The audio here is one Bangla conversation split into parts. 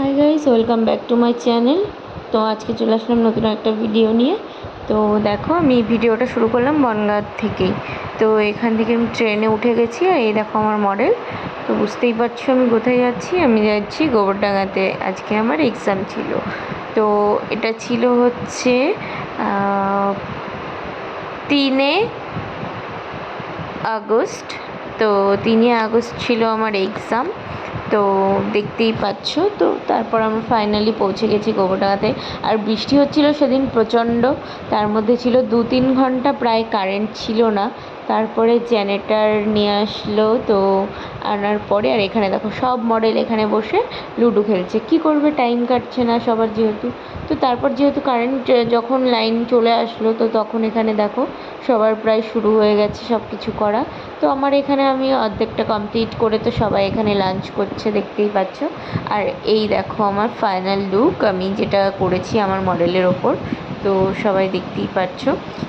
Hi guys, welcome back to my channel. তো আজকে চলে আসলাম নতুন একটা ভিডিও নিয়ে। তো দেখো, আমি ভিডিওটা শুরু করলাম বনগাঁ থেকেই। তো এখান থেকে আমি ট্রেনে উঠে গেছি, আর এই দেখো আমার মডেল। তো বুঝতেই পারছো আমি কোথায় যাচ্ছি। আমি যাচ্ছি গোবরডাঙ্গাতে। আজকে আমার এক্সাম ছিল। তো এটা ছিল হচ্ছে 3 আগস্ট। তো 3 আগস্ট ছিল আমার এক্সাম। তো দেখতেই পাচ্ছ। তো তারপর আমরা ফাইনালি পৌঁছে গেছি গোবরডাঙ্গাতে। আর বৃষ্টি হচ্ছিল সেদিন প্রচণ্ড। তার মধ্যে ছিল 2-3 ঘন্টা প্রায় কারেন্ট ছিল না। তারপরে জেনারেটর নিয়ে আসলো। তো আনার পরে আর এখানে দেখো সব মডেল এখানে বসে লুডো খেলছে। কি করবে, টাইম কাটছে না সবার যেহেতু। তো তারপর যেহেতু কারেন্ট যখন লাইন চলে আসলো, তো তখন এখানে দেখো সবার প্রায় শুরু হয়ে গেছে সব কিছু করা। তো আমার এখানে আমি অর্ধেকটা কমপ্লিট করে তো সবাই এখানে লাঞ্চ করছে, দেখতেই পাচ্ছ। আর এই দেখো আমার ফাইনাল লুক, আমি যেটা করেছি আমার মডেলের ওপর। তো সবাই দেখতেই পাচ্ছ।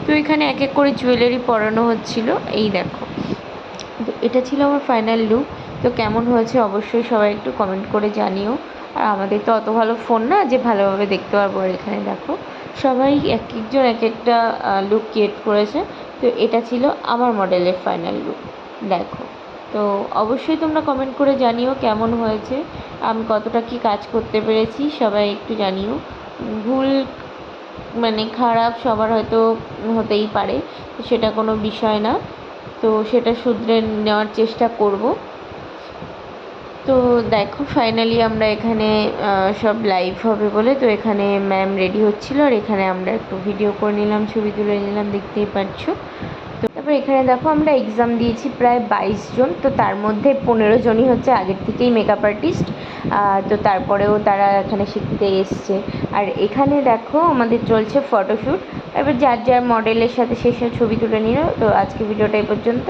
তো এখানে এক এক করে জুয়েলারি পরানো হচ্ছিল, এই দেখো। তো এটা ছিল আমার ফাইনাল লুক। তো কেমন হয়েছে অবশ্যই সবাই একটু কমেন্ট করে জানিও। আর আমাদের তো অত ভালো ফোন না যে ভালোভাবে দেখতে পারবো। আর এখানে দেখো সবাই এক একজন এক একটা লুক ক্রিয়েট করেছে। তো এটা ছিল আমার মডেলের ফাইনাল লুক, দেখো। তো অবশ্যই তোমরা কমেন্ট করে জানিও কেমন হয়েছে, আমি কতটা কি কাজ করতে পেরেছি, সবাই একটু জানিও। ভুল মানে খারাপ সবার হয়তো হতেই পারে, সেটা কোনো বিষয় না। তো সেটা শুধরে নেওয়ার চেষ্টা করব। তো দেখো ফাইনালি আমরা এখানে সব লাইভ হবে বলে, তো এখানে ম্যাম রেডি হচ্ছিলো, আর এখানে আমরা একটু ভিডিও করে নিলাম, ছবি তুলে নিলাম, দেখতেই পাচ্ছ। তো তারপর এখানে দেখো আমরা এক্সাম দিয়েছি প্রায় 22 জন। তো তার মধ্যে 15 জনই হচ্ছে আগের থেকেই মেকআপ আর্টিস্ট। তো তারপরেও তারা এখানে শিখতে এসছে। আর এখানে দেখো আমাদের চলছে ফটোশ্যুট। এবার যার যার মডেলের সাথে সে ছবি তুলে নিল। তো আজকে ভিডিওটা এই পর্যন্ত।